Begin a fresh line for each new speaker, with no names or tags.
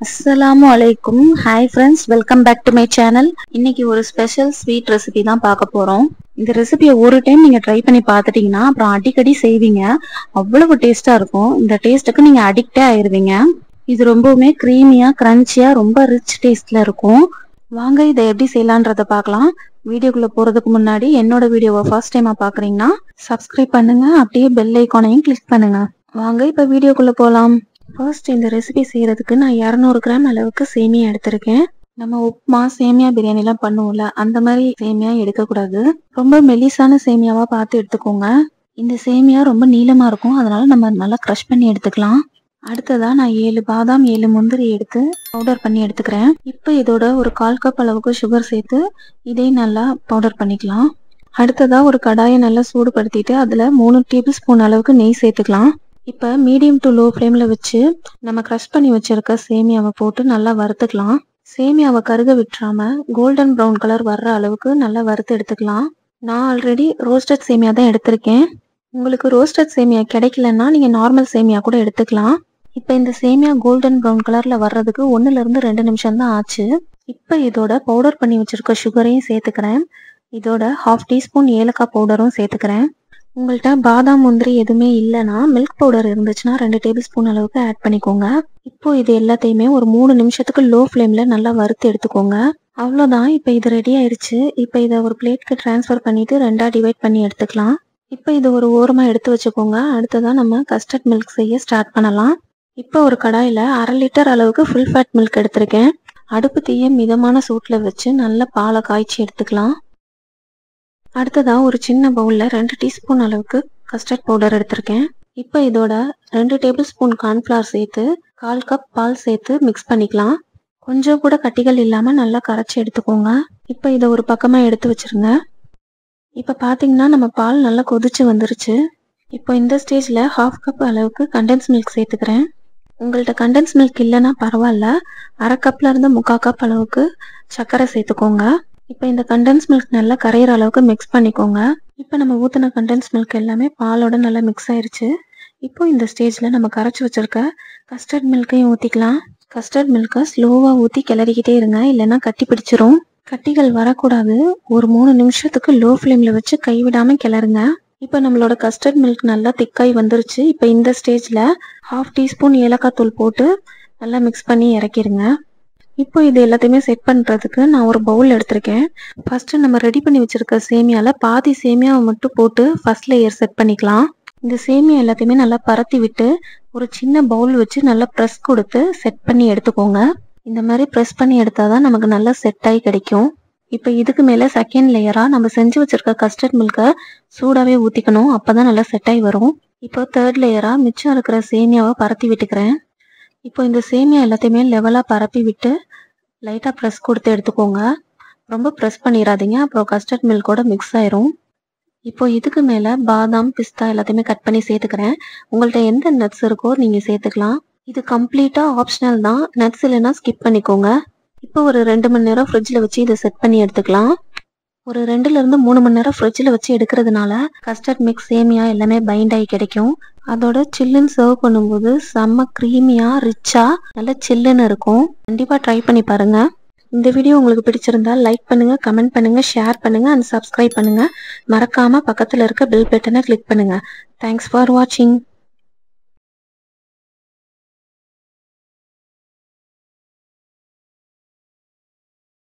அஸ்ஸலாமு அலைக்கும். Hi friends, welcome back to my channel. இன்னைக்கு ஒரு ஸ்பெஷல் ஸ்வீட் ரெசிபி தான் பார்க்க போறோம். இந்த ரெசிபியை ஒரு டைம் நீங்க ட்ரை பண்ணி பார்த்துட்டீங்கன்னா அப்புறம் அடிக்கடி செய்வீங்க. அவ்வளவு டேஸ்டா இருக்கும். இந்த டேஸ்ட்டுக்கு நீங்க அடிக்டே ஆயிருவீங்க. இது ரொம்பவுமே கிரீமியா கிரன்ச்சியா ரொம்ப ரிச் டேஸ்ட்ல இருக்கும். வாங்க இதை எப்படி செய்யலான்றத பார்க்கலாம். வீடியோக்குள்ள போறதுக்கு முன்னாடி என்னோட வீடியோவை ஃபர்ஸ்ட் டைமா பாக்குறீங்கன்னா சப்ஸ்கிரைப் பண்ணுங்க, அப்படியே பெல் ஐக்கானையும் கிளிக் பண்ணுங்க. வாங்க இப்ப வீடியோக்குள்ள போலாம். ஃபர்ஸ்ட் இந்த ரெசிபி செய்யறதுக்கு நான் 200 கிராம் அளவுக்கு சேமியா எடுத்திருக்கேன். நம்ம உப்புமா சேமியா பிரியாணி எல்லாம் பண்ணுவோம்ல, அந்த மாதிரி சேமியா எடுக்கக்கூடாது. ரொம்ப மெலிசான சேமியாவா பார்த்து எடுத்துக்கோங்க. இந்த சேமியா ரொம்ப நீளமா இருக்கும், அதனால நம்ம நல்லா க்ரஷ் பண்ணி எடுத்துக்கலாம். அடுத்ததா நான் 7 பாதாம் 7 முந்திரி எடுத்து பவுடர் பண்ணி எடுத்துக்கிறேன். இப்போ இதோட ஒரு 1/4 கப் அளவுக்கு சுகர் சேர்த்து இதையும் நல்லா பவுடர் பண்ணிக்கலாம். அடுத்ததா ஒரு கடாயை நல்லா சூடுபடுத்திட்டு அதுல 3 டேபிள் ஸ்பூன் அளவுக்கு நெய் சேர்த்துக்கலாம். இப்ப மீடியம் டு லோ ஃப்ளேம்ல வச்சு நம்ம க்ரஷ் பண்ணி வச்சிருக்க சேமியாவை போட்டு நல்லா வறுத்துக்கலாம். சேமியாவை கருக விட்டுறாம கோல்டன் ப்ரௌன் கலர் வர்ற அளவுக்கு நல்லா வறுத்து எடுத்துக்கலாம். நான் ஆல்ரெடி ரோஸ்டட் சேமியா தான் எடுத்திருக்கேன். உங்களுக்கு ரோஸ்டட் சேமியா கிடைக்கலன்னா நீங்க நார்மல் சேமியா கூட எடுத்துக்கலாம். இப்ப இந்த சேமியா கோல்டன் ப்ரௌன் கலர்ல வர்றதுக்கு 1ல இருந்து 2 நிமிஷம் தான் ஆச்சு. இப்ப இதோட பவுடர் பண்ணி வச்சிருக்க சுகரையும் சேர்த்துக்கிறேன். இதோட 1/2 டீஸ்பூன் ஏலக்காய் பவுடரும் சேர்த்துக்கிறேன். உங்கள்கிட்ட பாதாம் முந்திரி எதுவுமே இல்லைன்னா மில்க் பவுடர் இருந்துச்சுன்னா 2 டேபிள் ஸ்பூன் அளவுக்கு ஆட் பண்ணிக்கோங்க. இப்போ இது எல்லாத்தையுமே ஒரு 3 நிமிஷத்துக்கு லோ ஃப்ளேம்ல நல்லா வறுத்து எடுத்துக்கோங்க. அவ்வளோதான், இப்போ இது ரெடி ஆயிடுச்சு. இப்போ இதை ஒரு பிளேட்க்கு டிரான்ஸ்ஃபர் பண்ணிட்டு 2ஆ டிவைட் பண்ணி எடுத்துக்கலாம். இப்போ இது ஒரு ஓரமா எடுத்து வச்சுக்கோங்க. அடுத்ததான் நம்ம கஸ்டர்ட் மில்க் செய்ய ஸ்டார்ட் பண்ணலாம். இப்போ ஒரு கடாயில 1/2 லிட்டர் அளவுக்கு ஃபுல் ஃபேட் மில்க் எடுத்திருக்கேன். அடுப்பு தீய மிதமான சூட்ல வச்சு நல்லா பாலை காய்ச்சி எடுத்துக்கலாம். அடுத்ததா ஒரு சின்ன பவுல்ல 2 டீஸ்பூன் அளவுக்கு கஸ்டர்ட் பவுடர் எடுத்திருக்கேன். இப்போ இதோட 2 டேபிள் ஸ்பூன் கார்ன்ஃபிளவர் சேர்த்து 1/4 கப் பால் சேர்த்து மிக்ஸ் பண்ணிக்கலாம். கொஞ்சம் கூட கட்டிகள் இல்லாம நல்லா கரைச்சி எடுத்துக்கோங்க. இப்போ இதை ஒரு பக்கமா எடுத்து வச்சிருங்க. இப்போ பாத்தீங்கன்னா நம்ம பால் நல்லா கொதிச்சு வந்துருச்சு. இப்போ இந்த ஸ்டேஜ்ல 1/2 கப் அளவுக்கு கண்டென்ஸ் மில்க் சேர்த்துக்கிறேன். உங்கள்கிட்ட கண்டென்ஸ் மில்க் இல்லைன்னா பரவாயில்ல, 1/2 கப்ல இருந்து 3/4 கப் அளவுக்கு சர்க்கரை சேர்த்துக்கோங்க. இப்போ இந்த கண்டென்ஸ் மில்க் நல்லா கரையிற அளவுக்கு மிக்ஸ் பண்ணிக்கோங்க. இப்போ நம்ம ஊற்றின கண்டென்ஸ் மில்க் எல்லாமே பாலோட நல்லா மிக்ஸ் ஆயிருச்சு. இப்போ இந்த ஸ்டேஜில் நம்ம கரைச்சி வச்சிருக்க கஸ்டர்ட் மில்க்கையும் ஊற்றிக்கலாம். கஸ்டர்ட் மில்கை ஸ்லோவாக ஊற்றி கிளறிக்கிட்டே இருங்க, இல்லைன்னா கட்டி பிடிச்சிரும். கட்டிகள் வரக்கூடாது. ஒரு 3 நிமிஷத்துக்கு லோ ஃப்ளேமில் வச்சு கைவிடாமல் கிளறுங்க. இப்போ நம்மளோட கஸ்டர்ட் மில்க் நல்லா திக்காய் வந்துருச்சு. இப்போ இந்த ஸ்டேஜில் 1/2 டீஸ்பூன் ஏலக்காய் தூள் போட்டு நல்லா மிக்ஸ் பண்ணி இறக்கிடுங்க. இப்போ இது எல்லாத்தையுமே செட் பண்ணுறதுக்கு நான் ஒரு பவுல் எடுத்திருக்கேன். ஃபர்ஸ்ட்டு நம்ம ரெடி பண்ணி வச்சிருக்க சேமியாவில் பாதி சேமியாவை மட்டும் போட்டு ஃபர்ஸ்ட் லேயர் செட் பண்ணிக்கலாம். இந்த சேமியா எல்லாத்தையுமே நல்லா பரத்தி விட்டு ஒரு சின்ன பவுல் வச்சு நல்லா ப்ரெஸ் கொடுத்து செட் பண்ணி எடுத்துக்கோங்க. இந்த மாதிரி ப்ரெஸ் பண்ணி எடுத்தாதான் நமக்கு நல்லா செட் ஆகி கிடைக்கும். இப்போ இதுக்கு மேலே செகண்ட் லேயராக நம்ம செஞ்சு வச்சிருக்க கஸ்டர்ட் மில்கை சூடாகவே ஊற்றிக்கணும், அப்போ தான் நல்லா செட் ஆகி வரும். இப்போ தேர்ட் லேயராக மிச்சம் இருக்கிற சேமியாவை பரத்தி விட்டுக்கிறேன். இப்போ இந்த சேமியா எல்லாத்தையுமே லெவலாக பரப்பி விட்டு லைட்டாக ப்ரெஸ் கொடுத்து எடுத்துக்கோங்க. ரொம்ப ப்ரெஸ் பண்ணிடாதீங்க, அப்புறம் கஸ்டர்ட் மில்கோட மிக்ஸ் ஆயிரும். இப்போ இதுக்கு மேலே பாதாம் பிஸ்தா எல்லாத்தையுமே கட் பண்ணி சேர்த்துக்கிறேன். உங்கள்கிட்ட எந்த நட்ஸ் இருக்கோ நீங்கள் சேர்த்துக்கலாம். இது கம்ப்ளீட்டாக ஆப்ஷனல் தான், நட்ஸ் இல்லைன்னா ஸ்கிப் பண்ணிக்கோங்க. இப்போ ஒரு 2 மணி நேரம் ஃப்ரிட்ஜில் வச்சு இதை செட் பண்ணி எடுத்துக்கலாம். ஒரு 2லேருந்து 3 மணி நேரம் ஃப்ரிட்ஜில் வச்சு எடுக்கிறதுனால கஸ்டர்ட் மிக்ஸ் சேமியா எல்லாமே பைண்ட் ஆகி கிடைக்கும். அதோட சில்லுன்னு சர்வ் பண்ணும்போது செம்ம க்ரீமியா ரிச்சா நல்ல சில்லுன்னு இருக்கும். கண்டிப்பாக ட்ரை பண்ணி பாருங்க. இந்த வீடியோ உங்களுக்கு பிடிச்சிருந்தா லைக் பண்ணுங்க, கமெண்ட் பண்ணுங்க, ஷேர் பண்ணுங்க அண்ட் சப்ஸ்கிரைப் பண்ணுங்க. மறக்காம பக்கத்தில் இருக்க பெல் பட்டனை கிளிக் பண்ணுங்க. தேங்க்ஸ் ஃபார் வாட்சிங்.